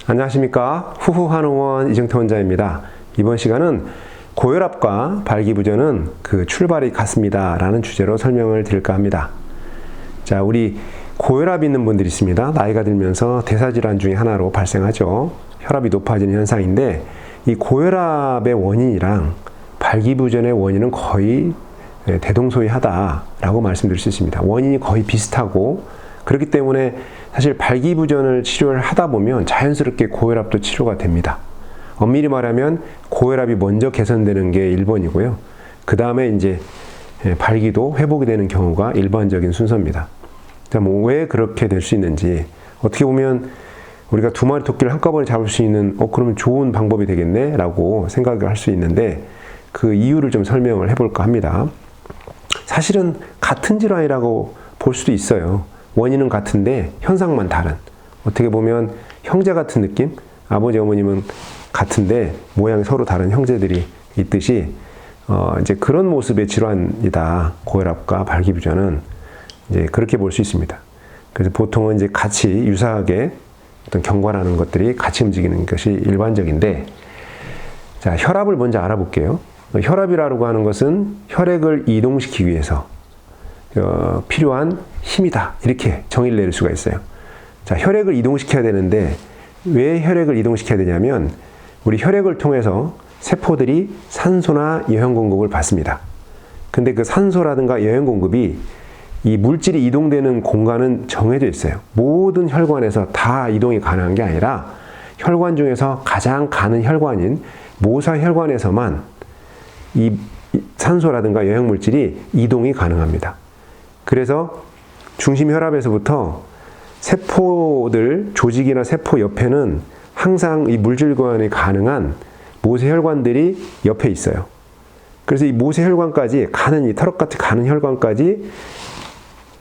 안녕하십니까. 후후한의원 이정태 원장입니다. 이번 시간은 고혈압과 발기부전은 그 출발이 같습니다 라는 주제로 설명을 드릴까 합니다. 자, 우리 고혈압이 있는 분들이 있습니다. 나이가 들면서 대사질환 중에 하나로 발생하죠. 혈압이 높아지는 현상인데 이 고혈압의 원인이랑 발기부전의 원인은 거의 대동소이하다라고 말씀드릴 수 있습니다. 원인이 거의 비슷하고 그렇기 때문에 사실 발기부전을 치료를 하다 보면 자연스럽게 고혈압도 치료가 됩니다. 엄밀히 말하면 고혈압이 먼저 개선되는 게 1번이고요. 그 다음에 이제 발기도 회복이 되는 경우가 일반적인 순서입니다. 자, 왜 그렇게 될 수 있는지 어떻게 보면 우리가 두 마리 토끼를 한꺼번에 잡을 수 있는 그러면 좋은 방법이 되겠네 라고 생각을 할 수 있는데 그 이유를 좀 설명을 해볼까 합니다. 사실은 같은 질환이라고 볼 수도 있어요. 원인은 같은데 현상만 다른, 어떻게 보면 형제 같은 느낌? 아버지 어머님은 같은데 모양이 서로 다른 형제들이 있듯이 이제 그런 모습의 질환이다. 고혈압과 발기부전은 이제 그렇게 볼 수 있습니다. 그래서 보통은 이제 같이 유사하게 어떤 경과라는 것들이 같이 움직이는 것이 일반적인데, 자, 혈압을 먼저 알아볼게요. 혈압이라고 하는 것은 혈액을 이동시키기 위해서 필요한 힘이다. 이렇게 정의를 내릴 수가 있어요. 자, 혈액을 이동시켜야 되는데 왜 혈액을 이동시켜야 되냐면 우리 혈액을 통해서 세포들이 산소나 영양 공급을 받습니다. 근데 그 산소라든가 영양 공급이 이 물질이 이동되는 공간은 정해져 있어요. 모든 혈관에서 다 이동이 가능한 게 아니라 혈관 중에서 가장 가는 혈관인 모사혈관에서만 이 산소라든가 영양 물질이 이동이 가능합니다. 그래서 중심 혈압에서부터 세포들, 조직이나 세포 옆에는 항상 이 물질 교환이 가능한 모세혈관들이 옆에 있어요. 그래서 이 모세혈관까지 가는, 이 털럭같이 가는 혈관까지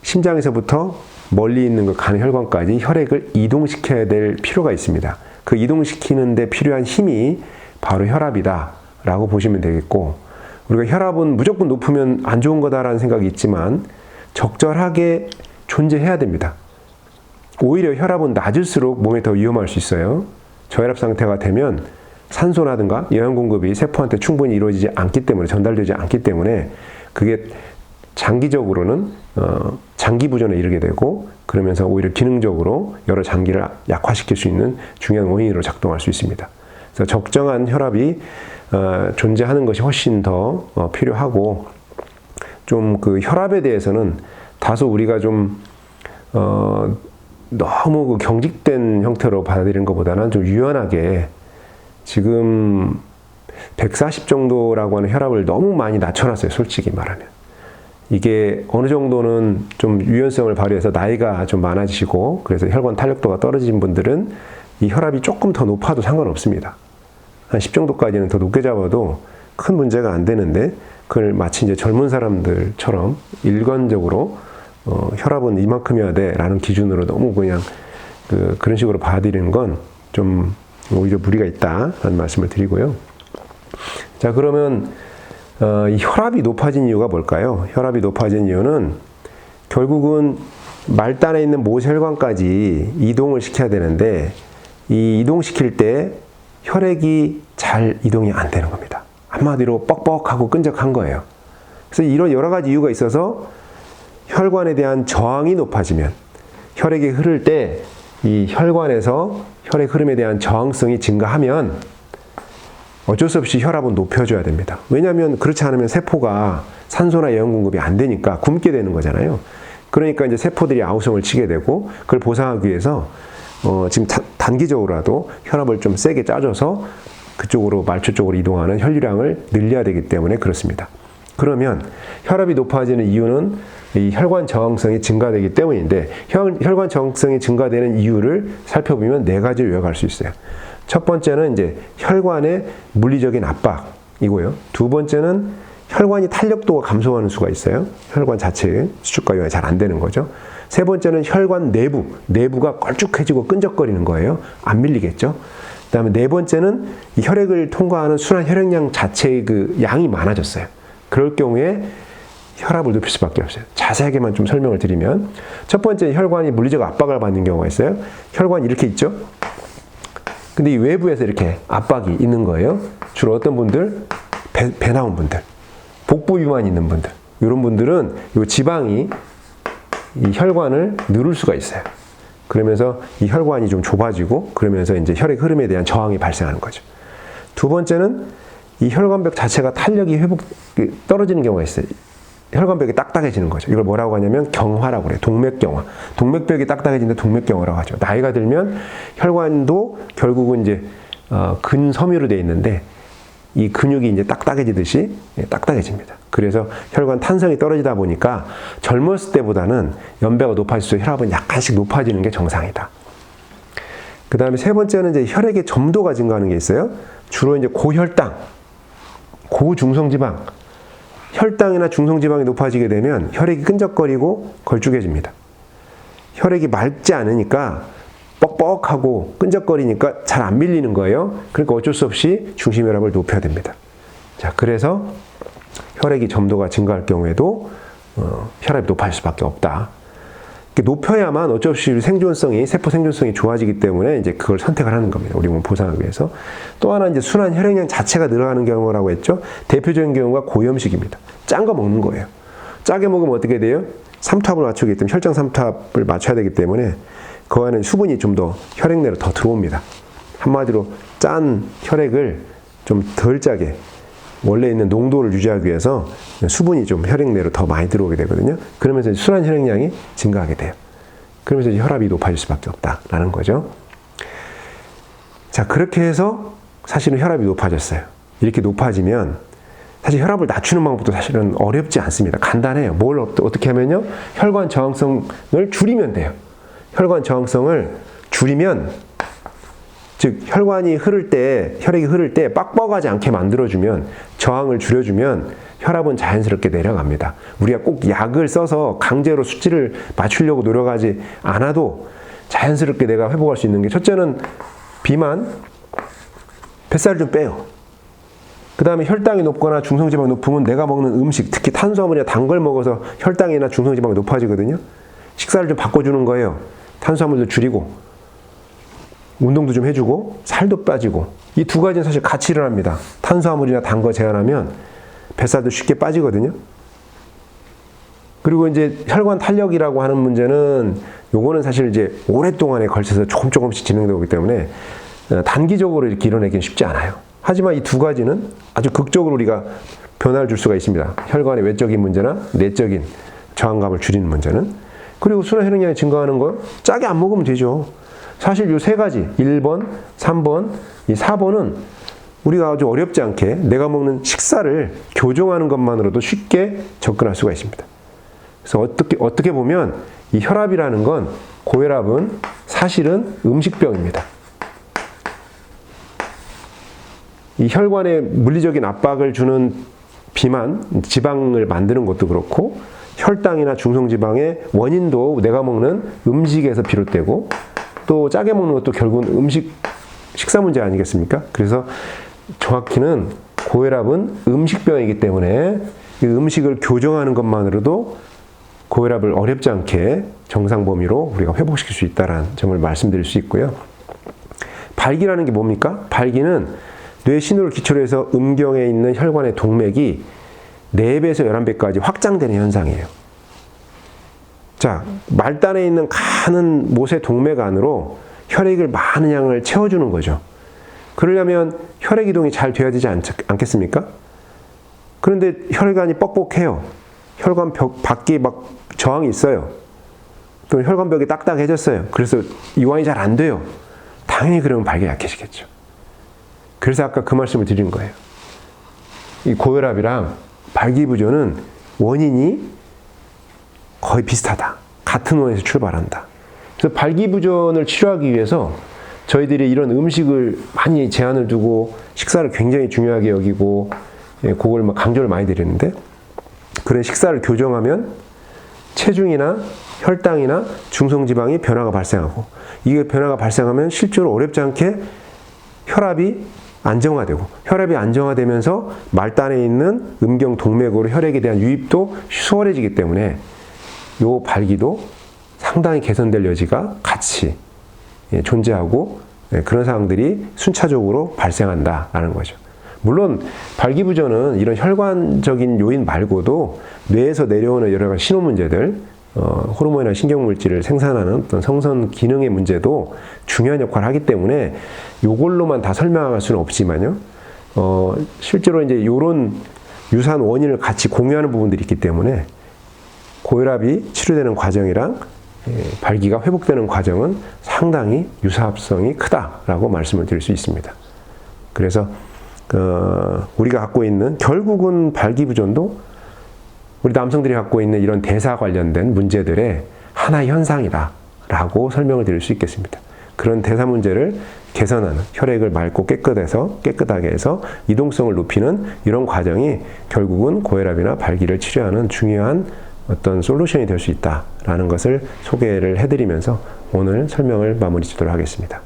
심장에서부터 멀리 있는 그 가는 혈관까지 혈액을 이동시켜야 될 필요가 있습니다. 그 이동시키는 데 필요한 힘이 바로 혈압이다 라고 보시면 되겠고, 우리가 혈압은 무조건 높으면 안 좋은 거다라는 생각이 있지만 적절하게 존재해야 됩니다. 오히려 혈압은 낮을수록 몸에 더 위험할 수 있어요. 저혈압 상태가 되면 산소라든가 영양 공급이 세포한테 충분히 이루어지지 않기 때문에, 전달되지 않기 때문에 그게 장기적으로는 장기부전에 이르게 되고, 그러면서 오히려 기능적으로 여러 장기를 약화시킬 수 있는 중요한 원인으로 작동할 수 있습니다. 그래서 적정한 혈압이 존재하는 것이 훨씬 더 필요하고, 좀 그 혈압에 대해서는 다소 우리가 좀 너무 그 경직된 형태로 받아들이는 것보다는 좀 유연하게, 지금 140 정도라고 하는 혈압을 너무 많이 낮춰놨어요. 솔직히 말하면 이게 어느 정도는 좀 유연성을 발휘해서 나이가 좀 많아지시고 그래서 혈관 탄력도가 떨어진 분들은 이 혈압이 조금 더 높아도 상관없습니다. 한 10 정도까지는 더 높게 잡아도 큰 문제가 안 되는데, 그걸 마치 이제 젊은 사람들처럼 일관적으로 혈압은 이만큼이어야 돼 라는 기준으로 너무 그냥 그런 식으로 받아들이는 건 좀 오히려 무리가 있다 라는 말씀을 드리고요. 자, 그러면 이 혈압이 높아진 이유가 뭘까요? 혈압이 높아진 이유는 결국은 말단에 있는 모세혈관까지 이동을 시켜야 되는데 이 이동시킬 때 혈액이 잘 이동이 안 되는 겁니다. 한마디로 뻑뻑하고 끈적한 거예요. 그래서 이런 여러 가지 이유가 있어서 혈관에 대한 저항이 높아지면, 혈액이 흐를 때 이 혈관에서 혈액 흐름에 대한 저항성이 증가하면 어쩔 수 없이 혈압은 높여줘야 됩니다. 왜냐하면 그렇지 않으면 세포가 산소나 영양 공급이 안 되니까 굶게 되는 거잖아요. 그러니까 이제 세포들이 아우성을 치게 되고, 그걸 보상하기 위해서 지금 단기적으로라도 혈압을 좀 세게 짜줘서 그쪽으로 말초 쪽으로 이동하는 혈류량을 늘려야 되기 때문에 그렇습니다. 그러면 혈압이 높아지는 이유는 이 혈관 저항성이 증가되기 때문인데, 혈관 저항성이 증가되는 이유를 살펴보면 4가지로 요약할 수 있어요. 첫 번째는 이제 혈관의 물리적인 압박이고요. 두 번째는 혈관이 탄력도가 감소하는 수가 있어요. 혈관 자체의 수축과 요합이 잘 안 되는 거죠. 세 번째는 혈관 내부가 걸쭉해지고 끈적거리는 거예요. 안 밀리겠죠. 그 다음에 네 번째는 이 혈액을 통과하는 순환 혈액량 자체의 그 양이 많아졌어요. 그럴 경우에 혈압을 높일 수밖에 없어요. 자세하게만 좀 설명을 드리면, 첫 번째 혈관이 물리적 압박을 받는 경우가 있어요. 혈관이 이렇게 있죠. 근데 이 외부에서 이렇게 압박이 있는 거예요. 주로 어떤 분들? 배 나온 분들, 복부 비만 있는 분들, 이런 분들은 이 지방이 이 혈관을 누를 수가 있어요. 그러면서 이 혈관이 좀 좁아지고 그러면서 이제 혈액 흐름에 대한 저항이 발생하는 거죠. 두 번째는 이 혈관벽 자체가 탄력이 떨어지는 경우가 있어요. 혈관벽이 딱딱해지는 거죠. 이걸 뭐라고 하냐면 경화라고 그래요. 동맥경화. 동맥벽이 딱딱해지는데 동맥경화라고 하죠. 나이가 들면 혈관도 결국은 이제 근섬유로 되어 있는데 이 근육이 이제 딱딱해지듯이 딱딱해집니다. 그래서 혈관 탄성이 떨어지다 보니까 젊었을 때보다는 연배가 높아질수록 혈압은 약간씩 높아지는 게 정상이다. 그 다음에 세 번째는 이제 혈액의 점도가 증가하는 게 있어요. 주로 이제 고혈당, 고중성지방, 혈당이나 중성지방이 높아지게 되면 혈액이 끈적거리고 걸쭉해집니다. 혈액이 맑지 않으니까 뻑뻑하고 끈적거리니까 잘 안 밀리는 거예요. 그러니까 어쩔 수 없이 중심혈압을 높여야 됩니다. 자, 그래서 혈액이 점도가 증가할 경우에도 혈압이 높아질 수밖에 없다. 높여야만 어쩔 수 없이 세포 생존성이 좋아지기 때문에 이제 그걸 선택을 하는 겁니다. 우리 몸 보상하기 위해서. 또 하나 이제 순환 혈액량 자체가 늘어가는 경우라고 했죠. 대표적인 경우가 고염식입니다. 짠 거 먹는 거예요. 짜게 먹으면 어떻게 돼요? 삼투압을 맞추기 때문에 혈장 삼투압을 맞춰야 되기 때문에 그 안에 수분이 좀 더 혈액 내로 더 들어옵니다. 한마디로 짠 혈액을 좀 덜 짜게 원래 있는 농도를 유지하기 위해서 수분이 좀 혈액 내로 더 많이 들어오게 되거든요. 그러면서 순환 혈액량이 증가하게 돼요. 그러면서 혈압이 높아질 수밖에 없다라는 거죠. 자, 그렇게 해서 사실은 혈압이 높아졌어요. 이렇게 높아지면 사실 혈압을 낮추는 방법도 사실은 어렵지 않습니다. 간단해요. 뭘 어떻게 하면요? 혈관 저항성을 줄이면 돼요. 혈관 저항성을 줄이면, 즉 혈관이 흐를 때, 혈액이 흐를 때 빡빡하지 않게 만들어주면, 저항을 줄여주면 혈압은 자연스럽게 내려갑니다. 우리가 꼭 약을 써서 강제로 수치를 맞추려고 노력하지 않아도 자연스럽게 내가 회복할 수 있는 게, 첫째는 비만, 뱃살을 좀 빼요. 그 다음에 혈당이 높거나 중성지방이 높으면 내가 먹는 음식, 특히 탄수화물이나 단 걸 먹어서 혈당이나 중성지방이 높아지거든요. 식사를 좀 바꿔주는 거예요. 탄수화물도 줄이고 운동도 좀 해주고 살도 빠지고, 이 두 가지는 사실 같이 일어납니다. 탄수화물이나 단 거 제한하면 뱃살도 쉽게 빠지거든요. 그리고 이제 혈관 탄력이라고 하는 문제는, 요거는 사실 이제 오랫동안에 걸쳐서 조금씩 진행되기 때문에 단기적으로 이렇게 이뤄내기는 쉽지 않아요. 하지만 이 두 가지는 아주 극적으로 우리가 변화를 줄 수가 있습니다. 혈관의 외적인 문제나 내적인 저항감을 줄이는 문제는. 그리고 순환 혈액량이 증가하는 거 짜게 안 먹으면 되죠. 사실 이 세 가지, 1번, 3번, 이 4번은 우리가 아주 어렵지 않게 내가 먹는 식사를 교정하는 것만으로도 쉽게 접근할 수가 있습니다. 그래서 어떻게 보면 이 혈압이라는 건, 고혈압은 사실은 음식병입니다. 이 혈관에 물리적인 압박을 주는 비만, 지방을 만드는 것도 그렇고, 혈당이나 중성지방의 원인도 내가 먹는 음식에서 비롯되고, 또 짜게 먹는 것도 결국은 식사 문제 아니겠습니까? 그래서 정확히는 고혈압은 음식병이기 때문에 이 음식을 교정하는 것만으로도 고혈압을 어렵지 않게 정상 범위로 우리가 회복시킬 수 있다는 점을 말씀드릴 수 있고요. 발기라는 게 뭡니까? 발기는 뇌 신호를 기초로 해서 음경에 있는 혈관의 동맥이 4배에서 11배까지 확장되는 현상이에요. 자, 말단에 있는 가는 못의 동맥 안으로 혈액을 많은 양을 채워주는 거죠. 그러려면 혈액 이동이 잘 돼야 되지 않겠습니까? 그런데 혈관이 뻑뻑해요. 혈관 벽 밖에 막 저항이 있어요. 또 혈관벽이 딱딱해졌어요. 그래서 이완이 잘 안 돼요. 당연히 그러면 발기가 약해지겠죠. 그래서 아까 그 말씀을 드린 거예요. 이 고혈압이랑 발기부전은 원인이 거의 비슷하다. 같은 원에서 출발한다. 그래서 발기부전을 치료하기 위해서 저희들이 이런 음식을 많이 제한을 두고 식사를 굉장히 중요하게 여기고, 그걸 막 강조를 많이 드리는데, 그런 식사를 교정하면 체중이나 혈당이나 중성지방이 변화가 발생하고, 이게 변화가 발생하면 실제로 어렵지 않게 혈압이 안정화되고, 혈압이 안정화되면서 말단에 있는 음경 동맥으로 혈액에 대한 유입도 수월해지기 때문에 요 발기도 상당히 개선될 여지가 같이 존재하고 그런 상황들이 순차적으로 발생한다라는 거죠. 물론 발기부전은 이런 혈관적인 요인 말고도 뇌에서 내려오는 여러 가지 신호 문제들, 호르몬이나 신경물질을 생산하는 어떤 성선 기능의 문제도 중요한 역할을 하기 때문에 이걸로만 다 설명할 수는 없지만요. 실제로 이제 이런 유사한 원인을 같이 공유하는 부분들이 있기 때문에 고혈압이 치료되는 과정이랑 발기가 회복되는 과정은 상당히 유사합성이 크다라고 말씀을 드릴 수 있습니다. 그래서 우리가 갖고 있는 결국은 발기부전도 우리 남성들이 갖고 있는 이런 대사 관련된 문제들의 하나의 현상이다라고 설명을 드릴 수 있겠습니다. 그런 대사 문제를 개선하는, 혈액을 맑고 깨끗하게 해서 이동성을 높이는 이런 과정이 결국은 고혈압이나 발기를 치료하는 중요한 어떤 솔루션이 될 수 있다라는 것을 소개를 해드리면서 오늘 설명을 마무리 짓도록 하겠습니다.